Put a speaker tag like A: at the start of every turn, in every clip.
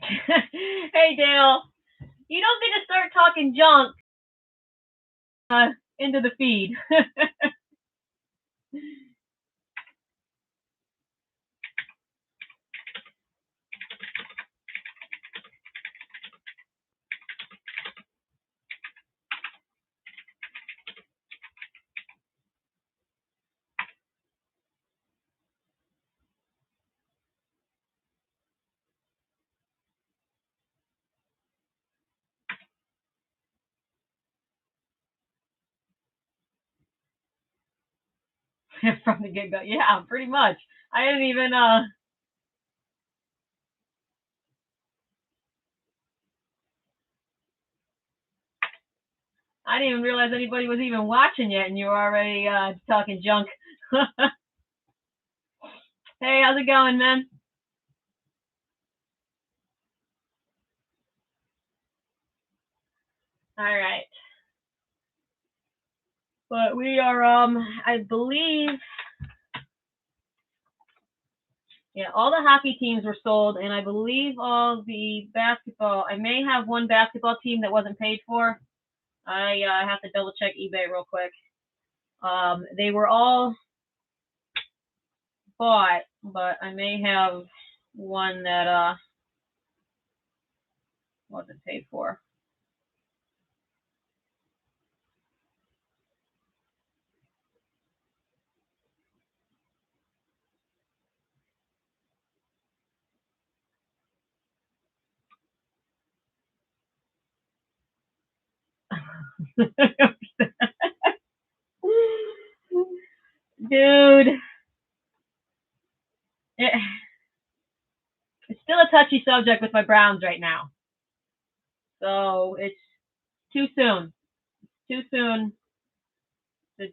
A: Hey, Dale. You don't need to start talking junk into the feed. From the get-go. Yeah, pretty much. I didn't even, I didn't even realize anybody was even watching yet, and you were already talking junk. Hey, how's it going, man? All right. But we are, I believe, yeah, all the hockey teams were sold, and I believe all the basketball. I may have one basketball team that wasn't paid for. I have to double check eBay real quick. They were all bought, but I may have one that wasn't paid for. Dude, it's still a touchy subject with my Browns right now. So it's too soon. Too soon to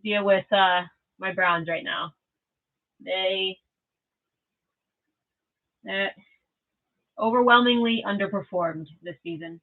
A: deal with my Browns right now. They overwhelmingly underperformed this season.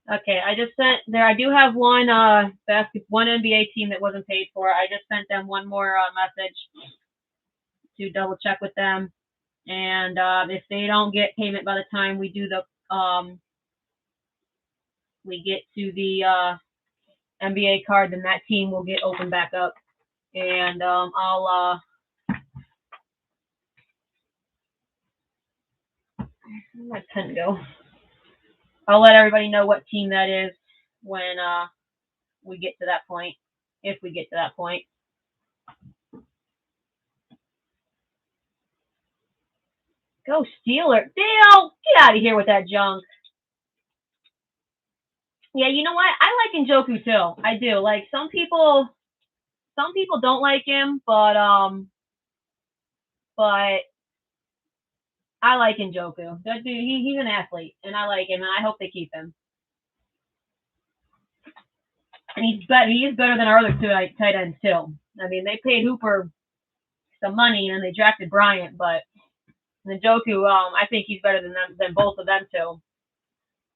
A: Okay, I just sent there. I do have one one NBA team that wasn't paid for. I just sent them one more message to double check with them, and if they don't get payment by the time we do the we get to the NBA card, then that team will get opened back up, and I'll where'd my pen go? I'll let everybody know what team that is when we get to that point, if we get to that point. Go Steelers. Dale, get out of here with that junk. Yeah, you know what? I like Njoku too. I do. Like some people don't like him, but I like Njoku. That dude, he's an athlete, and I like him, and I hope they keep him. And he's better. He is better than our other two tight ends too. I mean, they paid Hooper some money, and they drafted Bryant, but Njoku, I think he's better than both of them too.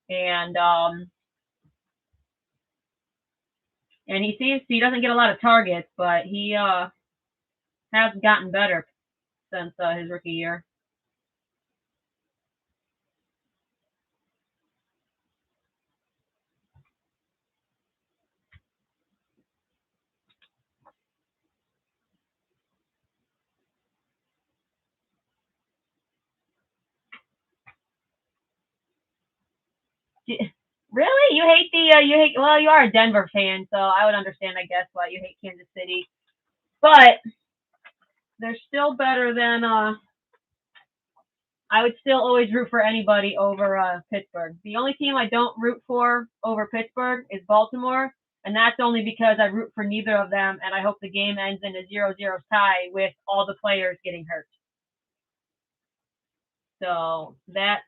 A: And he doesn't get a lot of targets, but he has gotten better since his rookie year. Really? You hate well, you are a Denver fan, so I would understand, I guess, why you hate Kansas City. But they're still better than I would still always root for anybody over Pittsburgh. The only team I don't root for over Pittsburgh is Baltimore, and that's only because I root for neither of them, and I hope the game ends in a 0-0 tie with all the players getting hurt. So that's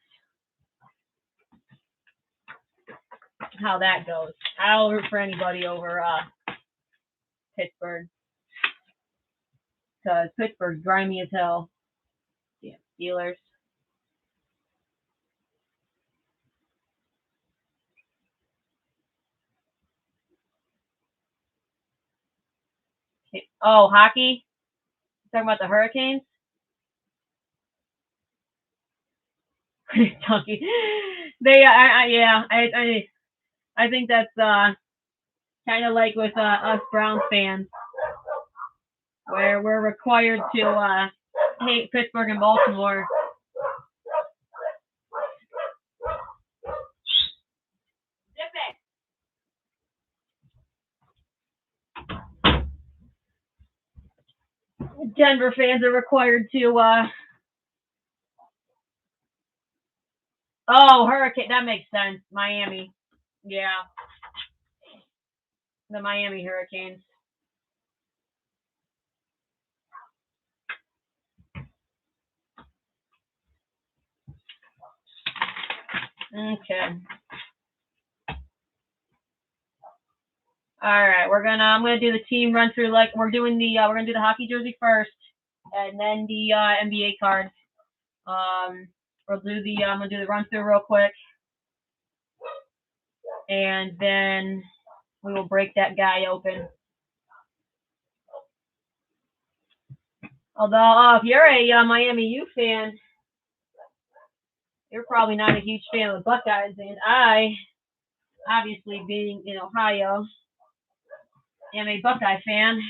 A: how that goes. I'll root for anybody over Pittsburgh, because Pittsburgh's grimy as hell. Yeah, Steelers. Okay. Oh, hockey. Talking about the Hurricanes. Donkey. They, yeah, I think that's kind of like with us Browns fans, where we're required to hate Pittsburgh and Baltimore. Denver fans are required to. Oh, Hurricane. That makes sense. Miami. Yeah. The Miami Hurricanes. Okay. All right, I'm gonna do the team run through, like we're gonna do the hockey jersey first, and then the NBA card. I'm gonna do the run through real quick, and then we will break that guy open. Although, if you're a Miami U fan, you're probably not a huge fan of the Buckeyes, and I, obviously being in Ohio, am a Buckeye fan.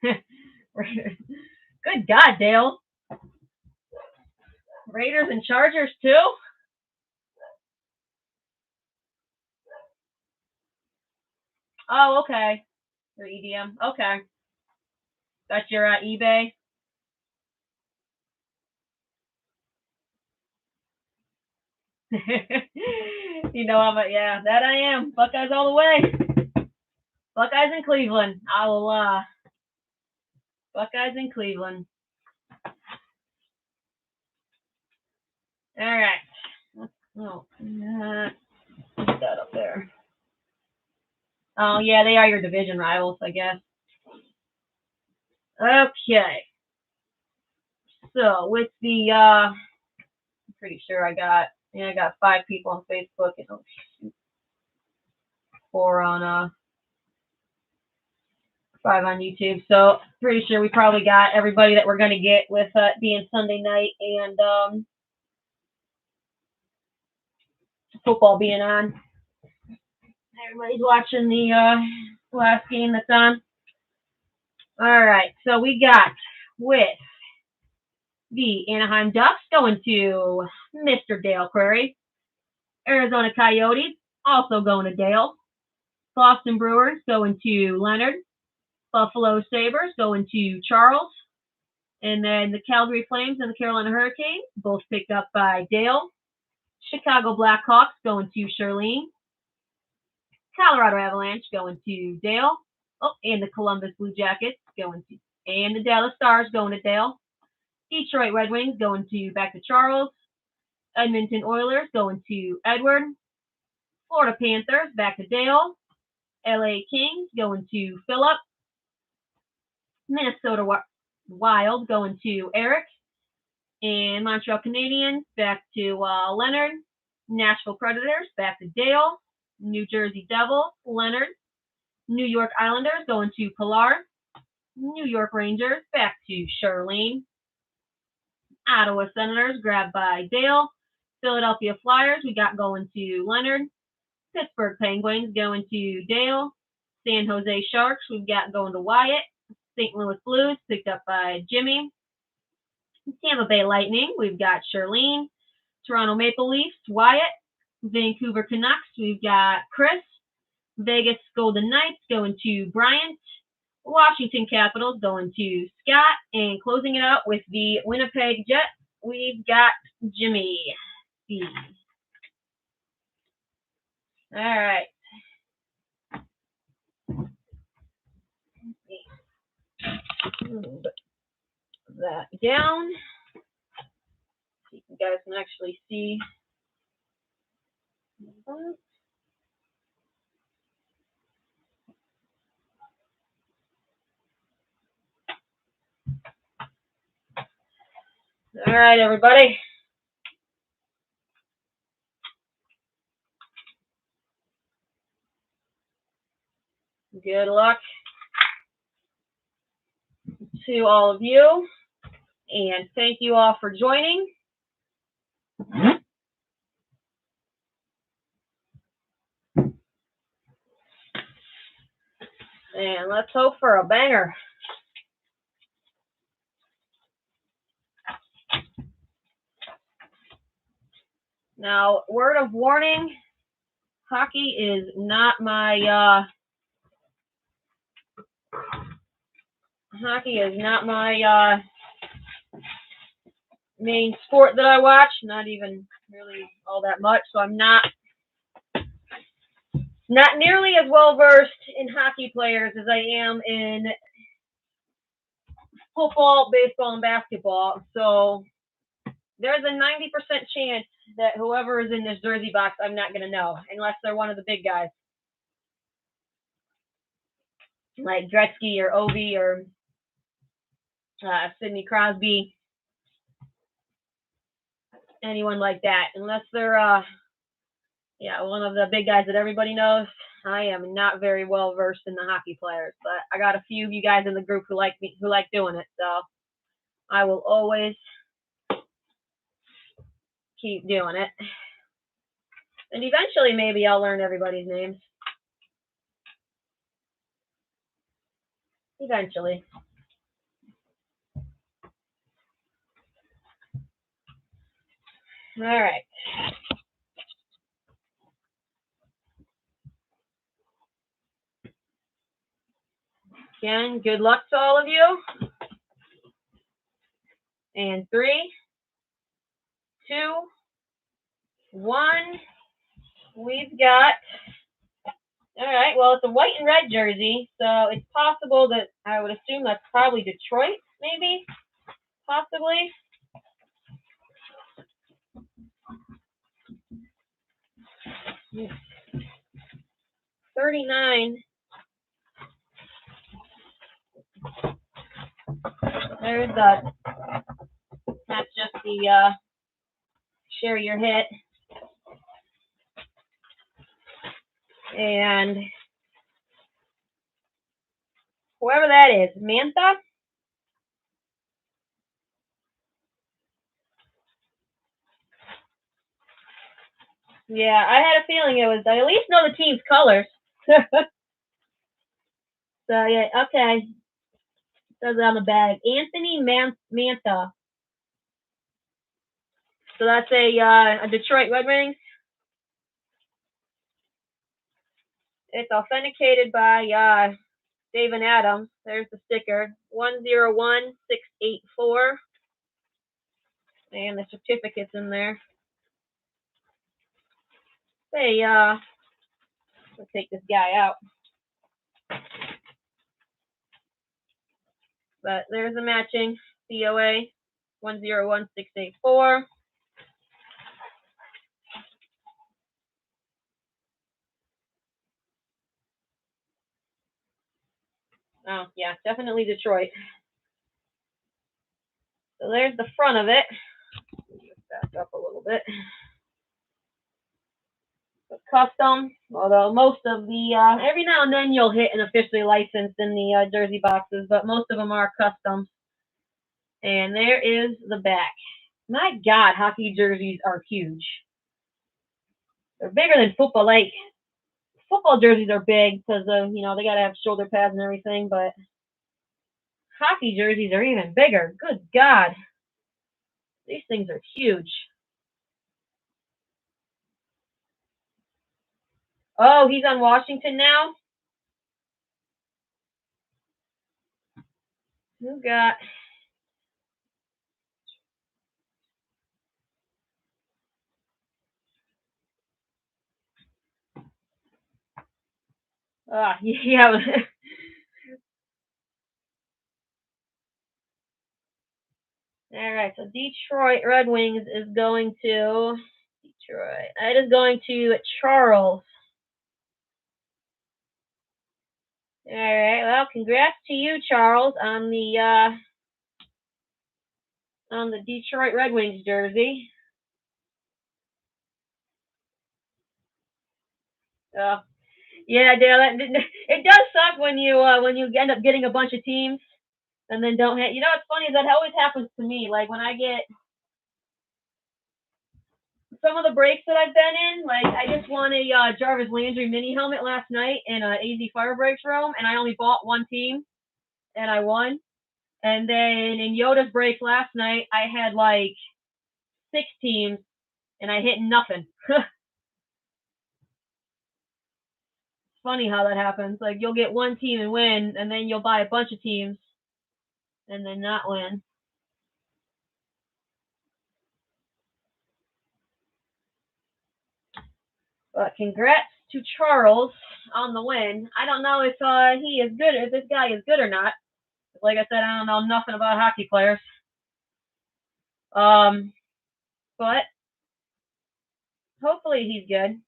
A: Good God, Dale. Raiders and Chargers too? Oh, okay. Your EDM. Okay. That's your eBay. You know I'm yeah, that I am. Buckeyes all the way. Buckeyes in Cleveland. I will Buckeyes in Cleveland. All right. Oh, put that up there. Oh yeah, they are your division rivals, I guess. Okay. So with the I'm pretty sure I got 5 people on Facebook and 4 on 5 on YouTube. So pretty sure we probably got everybody that we're gonna get with being Sunday night and football being on. Everybody's watching the last game that's on. All right, so we got with the Anaheim Ducks going to Mr. Dale Query. Arizona Coyotes also going to Dale. Boston Bruins going to Leonard. Buffalo Sabres going to Charles. And then the Calgary Flames and the Carolina Hurricanes, both picked up by Dale. Chicago Blackhawks going to Charlene. Colorado Avalanche going to Dale. Oh, and the Columbus Blue Jackets going to, and the Dallas Stars going to Dale. Detroit Red Wings going back to Charles. Edmonton Oilers going to Edward. Florida Panthers back to Dale. LA Kings going to Phillip. Minnesota Wild going to Eric. And Montreal Canadiens back to Leonard. Nashville Predators back to Dale. New Jersey Devils, Leonard. New York Islanders going to Pilar. New York Rangers back to Charlene. Ottawa Senators grabbed by Dale. Philadelphia Flyers we got going to Leonard. Pittsburgh Penguins going to Dale. San Jose Sharks we've got going to Wyatt. St. Louis Blues picked up by Jimmy. Tampa Bay Lightning we've got Charlene. Toronto Maple Leafs Wyatt. Vancouver Canucks we've got Chris. Vegas Golden Knights going to Bryant. Washington Capitals going to Scott. And closing it out with the Winnipeg Jets, we've got Jimmy. All right. Put that down. So you guys can actually see All right, everybody. Good luck to all of you, and thank you all for joining. And let's hope for a banger. Now, word of warning, hockey is not my main sport that I watch, not even really all that much, so I'm not nearly as well versed in hockey players as I am in football, baseball, and basketball. So there's a 90% chance that whoever is in this jersey box, I'm not going to know, unless they're one of the big guys, like Gretzky or Ovi or Sidney Crosby, anyone like that. Unless they're one of the big guys that everybody knows. I am not very well versed in the hockey players, but I got a few of you guys in the group who like doing it, so I will always keep doing it. And eventually maybe I'll learn everybody's names. Eventually. All right. Again, good luck to all of you. And 3, 2, 1. We've got. All right. Well, it's a white and red jersey, so it's possible that I would assume that's probably Detroit, maybe, possibly. Yeah. 39. There's the. That's just the share your hit. And whoever that is, Mantha. Yeah, I had a feeling it was. I at least know the team's colors. So yeah, okay. It says it on the bag. Anthony Mantha. So that's a Detroit Red Wings. It's authenticated by David Adams. There's the sticker. 101684. And the certificate's in there. Hey, let's take this guy out. But there's a matching COA 101684. Oh, yeah, definitely Detroit. So there's the front of it. Just back up a little bit. It's custom, although most of the, every now and then you'll hit an officially licensed in the jersey boxes, but most of them are custom. And there is the back. My God, hockey jerseys are huge. They're bigger than football. Like, football jerseys are big because of, they got to have shoulder pads and everything, but hockey jerseys are even bigger. Good God. These things are huge. Oh, he's on Washington now? Who got... yeah. All right, so Detroit Red Wings is going to Detroit. It is going to Charles. All right, well, congrats to you, Charles, on on the Detroit Red Wings jersey. Yeah, Dale. It does suck when you end up getting a bunch of teams and then don't hit. You know what's funny is that always happens to me. Like when I get some of the breaks that I've been in, like I just won a Jarvis Landry mini helmet last night in a AZ Fire Breaks room, and I only bought one team, and I won. And then in Yoda's break last night, I had like 6 teams, and I hit nothing. Funny how that happens. Like you'll get one team and win, and then you'll buy a bunch of teams and then not win. But congrats to Charles on the win. I don't know if he is good, if this guy is good or not. Like I said, I don't know nothing about hockey players. But hopefully he's good,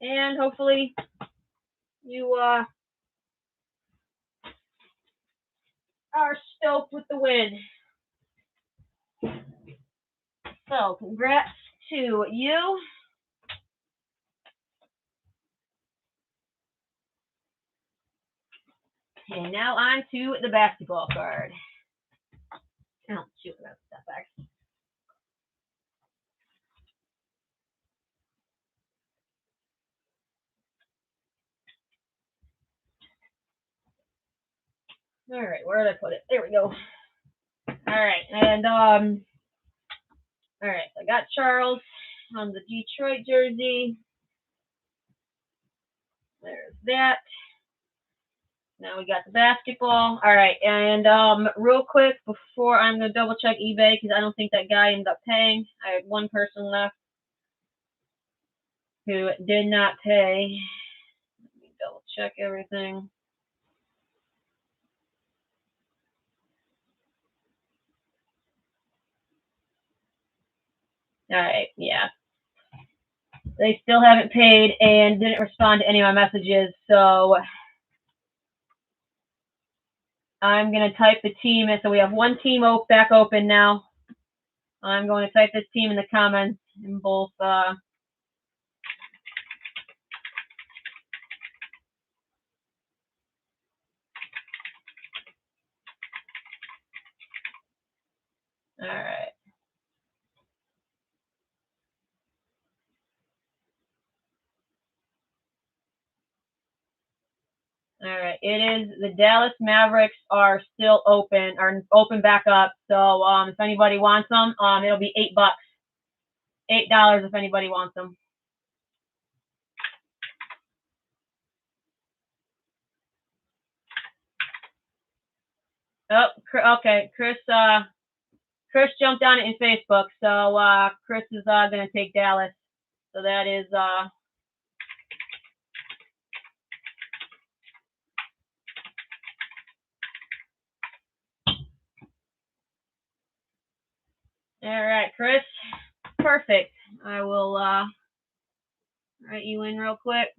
A: and hopefully you are stoked with the win. So congrats to you. And now on to the basketball card. Oh, shoot, that's that back. All right, where did I put it? There we go. All right, and all right, I got Charles on the Detroit jersey. There's that. Now we got the basketball. All right, and real quick before I'm gonna double check eBay because I don't think that guy ended up paying. I had one person left who did not pay. Let me double check everything. All right, yeah. They still haven't paid and didn't respond to any of my messages, so I'm going to type the team in. So we have one team back open now. I'm going to type this team in the comments in both. All right. All right. It is the Dallas Mavericks are still open, back up. So if anybody wants them, it'll be $8. $8 if anybody wants them. Oh, okay. Chris jumped on it in Facebook, so Chris is gonna take Dallas. So that is all right, Chris. Perfect. I will write you in real quick.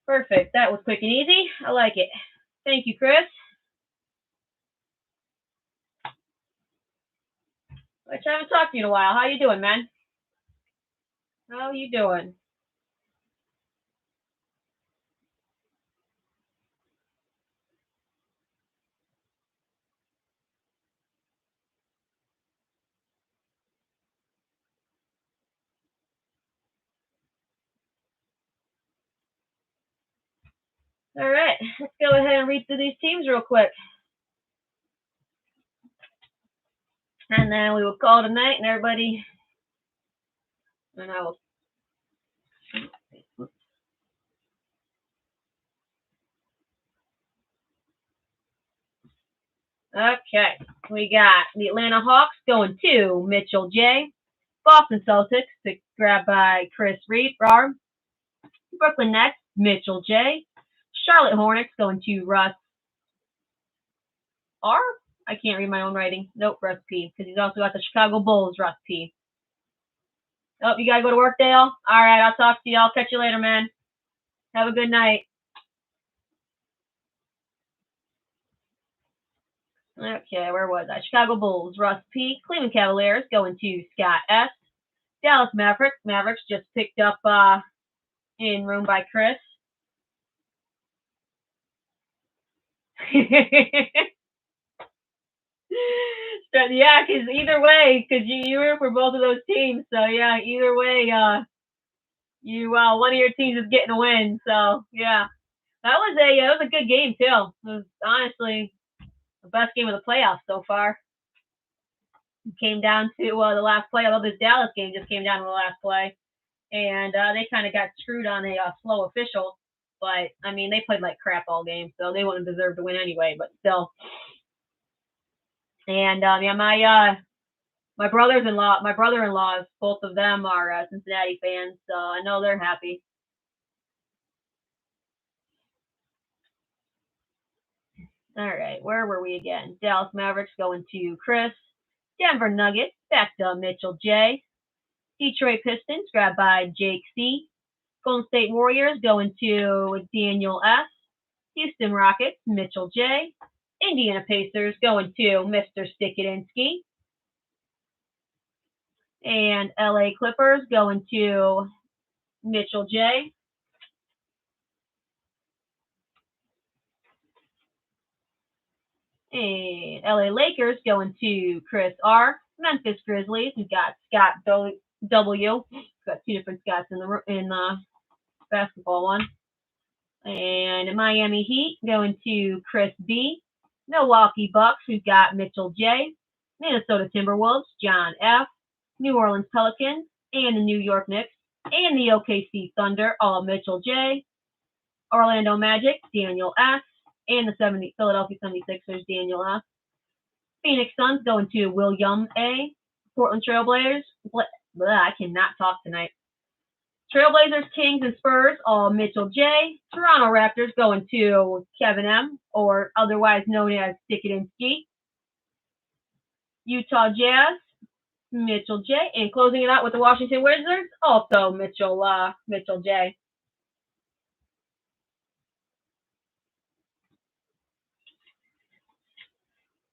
A: Perfect. That was quick and easy. I like it. Thank you, Chris. I haven't talked to you in a while. How you doing, man? How you doing? All right. Let's go ahead and read through these teams real quick. And then we will call tonight and everybody. And I will. Okay. We got the Atlanta Hawks going to Mitchell J. Boston Celtics grabbed by Chris Reed. Brooklyn Nets, Mitchell J. Charlotte Hornets going to Russ R. I can't read my own writing. Nope, Russ P. Because he's also got the Chicago Bulls, Russ P. Oh, you gotta go to work, Dale? All right, I'll talk to you. I'll catch you later, man. Have a good night. Okay, where was I? Chicago Bulls, Russ P. Cleveland Cavaliers going to Scott S. Dallas Mavericks. Mavericks just picked up in room by Chris. Yeah, because either way, because you were for both of those teams, so yeah, either way, you one of your teams is getting a win. So yeah, that was a good game too. It was honestly the best game of the playoffs so far. It came down to the last play. Although this Dallas game just came down to the last play, and they kind of got screwed on a slow official. But I mean, they played like crap all game, so they wouldn't deserve to win anyway. But still, and yeah, my brother-in-laws, both of them are Cincinnati fans, so I know they're happy. All right, where were we again? Dallas Mavericks going to Chris. Denver Nuggets back to Mitchell J. Detroit Pistons grabbed by Jake C. Golden State Warriors going to Daniel S. Houston Rockets, Mitchell J. Indiana Pacers going to Mr. Stikitinsky. And LA Clippers going to Mitchell J. And LA Lakers going to Chris R. Memphis Grizzlies, we got Scott W. Got two different Scotts in the basketball one. And Miami Heat going to Chris B. Milwaukee Bucks, we've got Mitchell J. Minnesota Timberwolves, John F. New Orleans Pelicans, and the New York Knicks, and the OKC Thunder, all Mitchell J. Orlando Magic, Daniel S. And the Philadelphia 76ers, Daniel F. Phoenix Suns going to William A. Portland Trailblazers, I cannot talk tonight. Trailblazers, Kings, and Spurs, all Mitchell J. Toronto Raptors going to Kevin M., or otherwise known as Stikitinsky. Utah Jazz, Mitchell J. And closing it out with the Washington Wizards, also Mitchell J.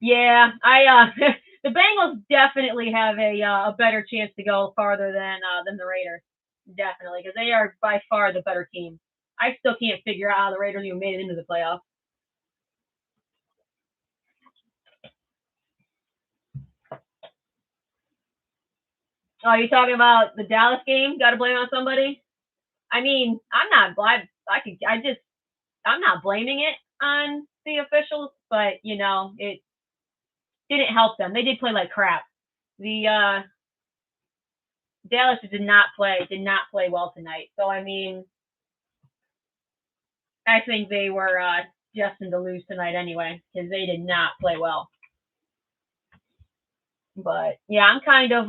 A: Yeah, the Bengals definitely have a better chance to go farther than the Raiders, definitely, because they are by far the better team. I still can't figure out how the Raiders even made it into the playoffs. Oh, you talking about the Dallas game? Got to blame on somebody? I mean, I'm not glad. I'm not blaming it on the officials, but it didn't help them. They did play like crap. The Dallas did not play well tonight. So I mean, I think they were destined to lose tonight anyway because they did not play well. But yeah, I'm kind of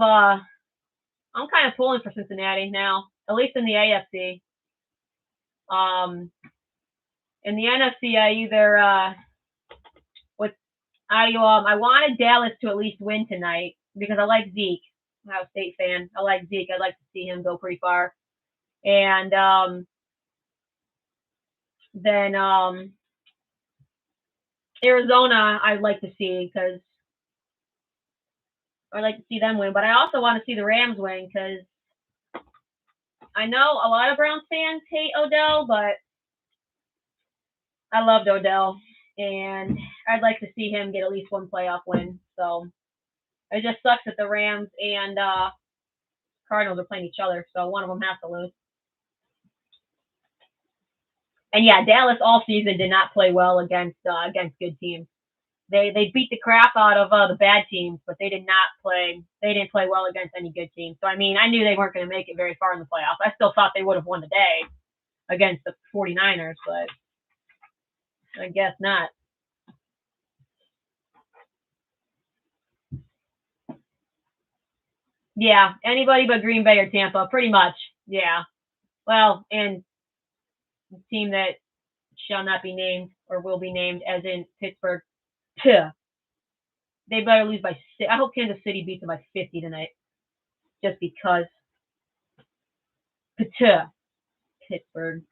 A: pulling for Cincinnati now, at least in the AFC. In the NFC, I wanted Dallas to at least win tonight because I like Zeke. I'm a State fan. I like Zeke. I'd like to see him go pretty far. And then Arizona, I'd like to see because I'd like to see them win. But I also want to see the Rams win because I know a lot of Browns fans hate Odell, but I loved Odell, and I'd like to see him get at least one playoff win. So it just sucks that the Rams and Cardinals are playing each other, so one of them has to lose. And yeah, Dallas all season did not play well against good teams. They beat the crap out of the bad teams, but they didn't play well against any good teams. So I mean, I knew they weren't going to make it very far in the playoffs. I still thought they would have won today against the 49ers, but I guess not. Yeah, anybody but Green Bay or Tampa, pretty much. Yeah. Well, and the team that shall not be named or will be named, as in Pittsburgh. They better lose by 6. I hope Kansas City beats them by 50 tonight, just because. Pittsburgh.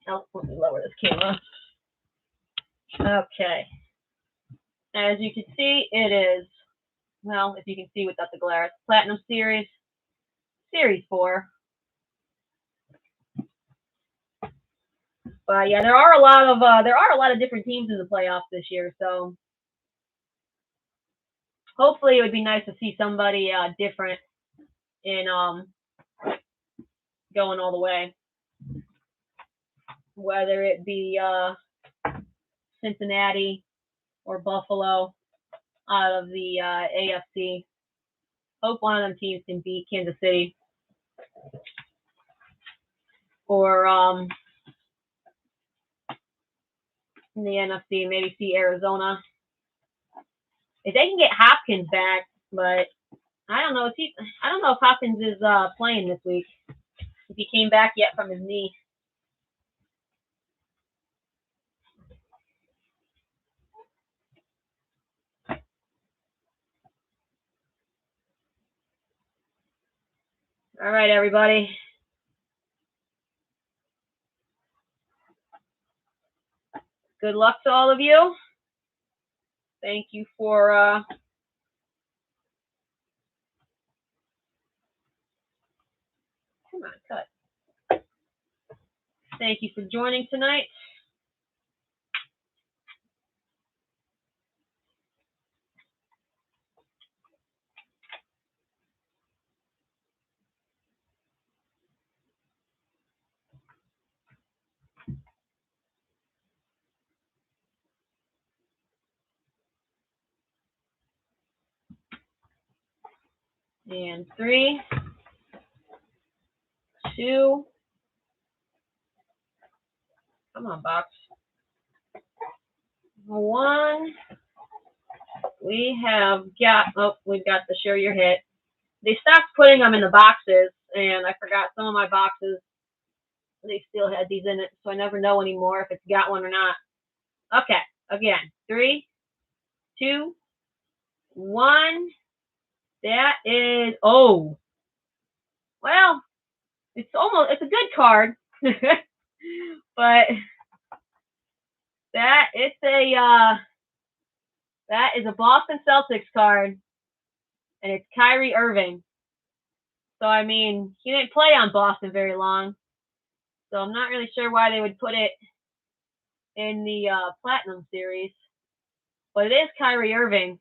A: Oh, let me lower this camera. Okay. As you can see, it is, well, if you can see without the glare, it's Platinum Series, Series 4. But yeah, there are a lot of different teams in the playoffs this year, so hopefully it would be nice to see somebody different in going all the way. Whether it be Cincinnati or Buffalo out of the AFC. Hope one of them teams can beat Kansas City. Or in the NFC, maybe see Arizona. If they can get Hopkins back, but I don't know if Hopkins is playing this week. If he came back yet from his knee. All right, everybody. Good luck to all of you. Thank you for come on, cut. Thank you for joining tonight. And 3, 2, come on, box. 1. We've got the share your hit. They stopped putting them in the boxes, and I forgot some of my boxes. They still had these in it, so I never know anymore if it's got one or not. Okay, again, 3, 2, 1. That is, oh, well, it's a good card, but that is a Boston Celtics card, and it's Kyrie Irving. So I mean, he didn't play on Boston very long, so I'm not really sure why they would put it in the Platinum Series, but it is Kyrie Irving.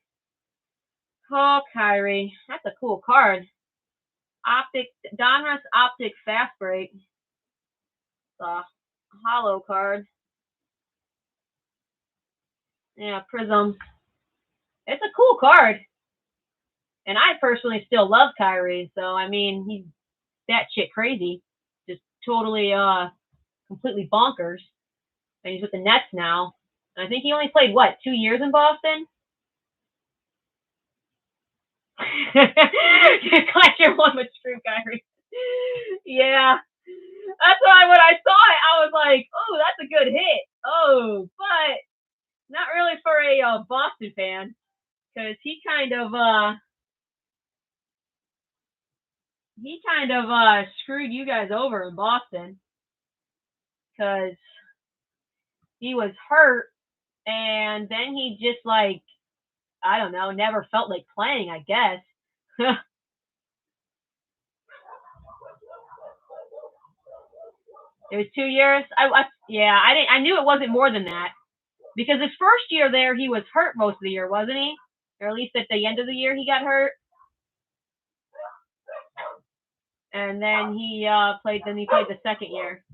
A: Oh, Kyrie, that's a cool card. Donruss Optic Fast Break. It's a hollow card. Yeah, Prism. It's a cool card. And I personally still love Kyrie, so I mean, he's that shit crazy. Just totally completely bonkers. And he's with the Nets now. And I think he only played 2 years in Boston? Glad you're one with Screw Kyrie. Yeah. That's why when I saw it, I was like, oh, that's a good hit. Oh, but not really for a Boston fan, because he kind of screwed you guys over in Boston, because he was hurt, and then he just I don't know, never felt like playing, I guess. It was 2 years. I knew it wasn't more than that, because his first year there, he was hurt most of the year, wasn't he? Or at least at the end of the year, he got hurt. And then he played the second year.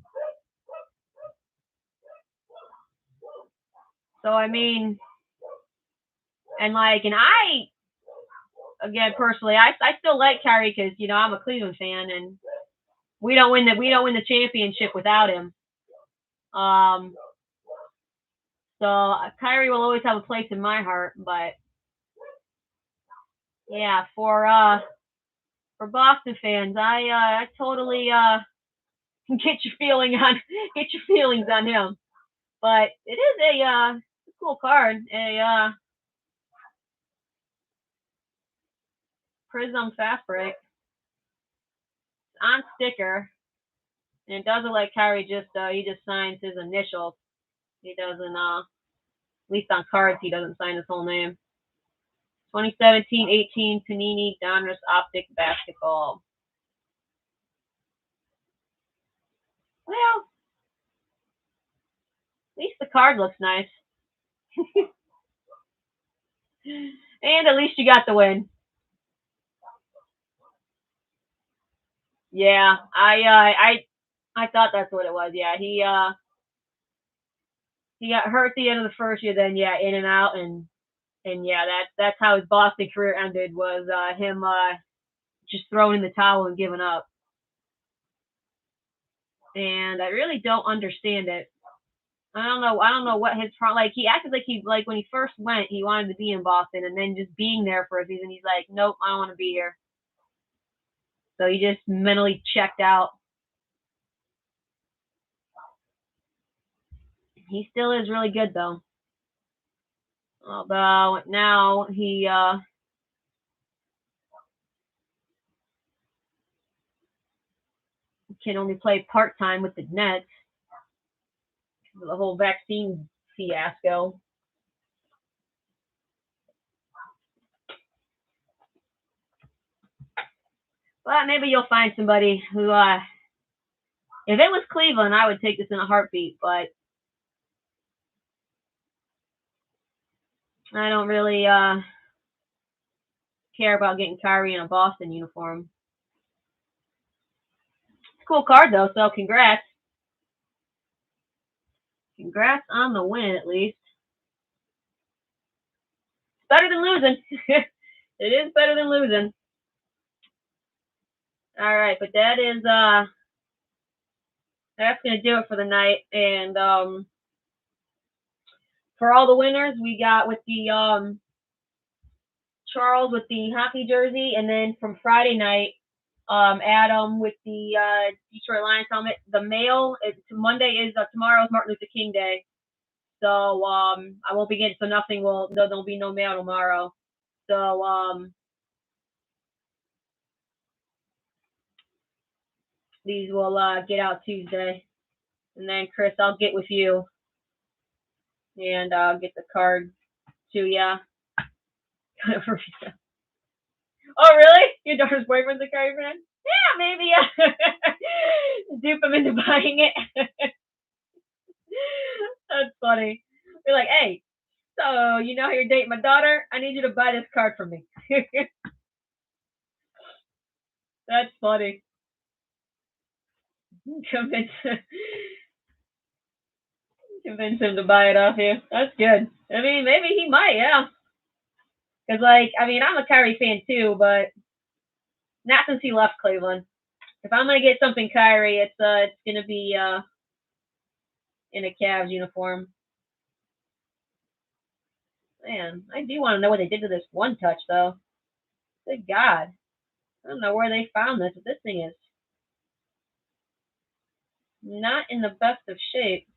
A: So I mean, and I again personally, I still like Kyrie, because I'm a Cleveland fan, and we don't win the championship without him. So Kyrie will always have a place in my heart, but yeah, for Boston fans, I totally get your feelings on him. But it is a cool card, a Prism Fast Break. on sticker, and it doesn't like Kyrie he just signs his initials. He doesn't at least on cards he doesn't sign his whole name. 2017-18 Panini Donruss Optic Basketball. Well, at least the card looks nice. And at least you got the win. Yeah, I thought that's what it was. Yeah, he got hurt at the end of the first year, then yeah, in and out, and yeah, that's how his Boston career ended, was him just throwing in the towel and giving up. And I really don't understand it. I don't know what his problem. Like, he acted like when he first went, he wanted to be in Boston, and then just being there for a season, he's like, nope, I don't want to be here. So he just mentally checked out. He still is really good though. Although now he can only play part-time with the Nets. The whole vaccine fiasco. But maybe you'll find somebody who, if it was Cleveland, I would take this in a heartbeat, but I don't really care about getting Kyrie in a Boston uniform. It's a cool card, though, so congrats. Congrats on the win, at least. It's better than losing. It is better than losing. All right, but that's gonna do it for the night. And for all the winners, we got with the Charles with the hockey jersey, and then from Friday night, Adam with the Detroit Lions helmet. The mail, Monday is tomorrow's Martin Luther King Day, so I won't be getting, so there'll be no mail tomorrow. So these will get out Tuesday, and then Chris, I'll get with you, and I'll get the card to ya. Oh, really? Your daughter's boyfriend's a Kyrie fan? Yeah, maybe dupe him into buying it. That's funny. You're like, hey, so you know how you're dating my daughter? I need you to buy this card for me. That's funny. Convince him to buy it off you. That's good. I mean, maybe he might, yeah. Because, like, I mean, I'm a Kyrie fan too, but not since he left Cleveland. If I'm gonna get something Kyrie, it's gonna be in a Cavs uniform. Man, I do want to know what they did to this one touch, though. Good God. I don't know where they found this, but this thing is not in the best of shape.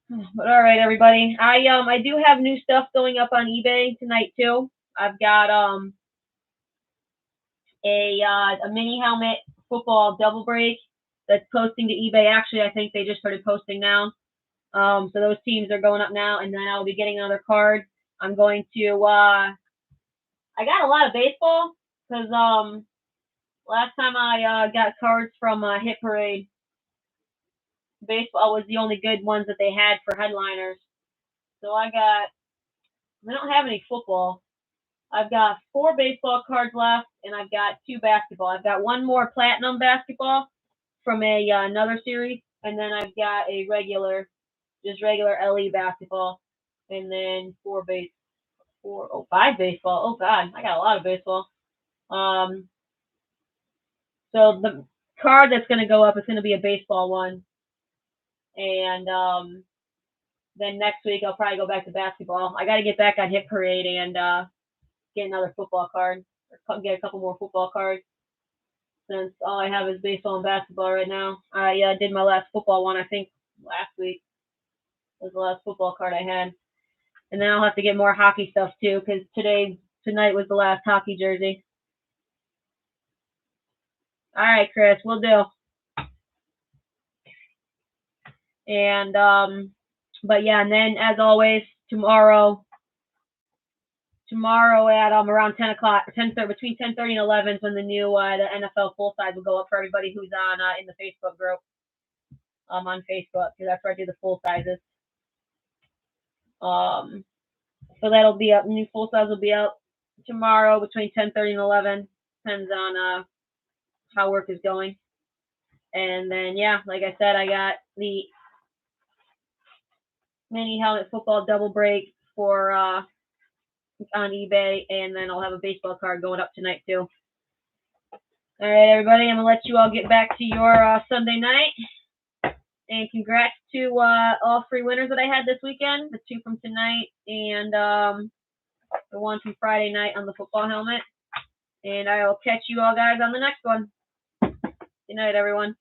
A: But all right, everybody. I do have new stuff going up on eBay tonight too. I've got a mini helmet football double break that's posting to eBay. Actually, I think they just started posting now. So those teams are going up now, and then I'll be getting another card. I'm going to I got a lot of baseball because last time I got cards from Hit Parade, baseball was the only good ones that they had for headliners. So I don't have any football. I've got 4 baseball cards left, and I've got 2 basketball. I've got 1 more platinum basketball from another series, and then I've got a regular LE basketball, and then 5 baseball. Oh God, I got a lot of baseball. So the card that's going to go up is going to be a baseball one, and then next week I'll probably go back to basketball. I got to get back on Hit Parade and get another football card, or get a couple more football cards, since all I have is baseball and basketball right now. I did my last football one, I think last week was the last football card I had. And then I'll have to get more hockey stuff too, because tonight was the last hockey jersey. All right, Chris, we'll do. And but yeah, and then as always, tomorrow at around 10 o'clock, between 10:30 and 11 is when the new the NFL full size will go up for everybody who's on in the Facebook group. On Facebook, because that's where I do the full sizes. So that'll be up. New full size will be up tomorrow between 10:30 and 11. Depends on how work is going. And then yeah, like I said, I got the mini helmet football double break for on eBay, and then I'll have a baseball card going up tonight too. All right, everybody, I'm gonna let you all get back to your Sunday night. And congrats to all 3 winners that I had this weekend, the 2 from tonight and the 1 from Friday night on the football helmet. And I will catch you all guys on the next one. Good night, everyone.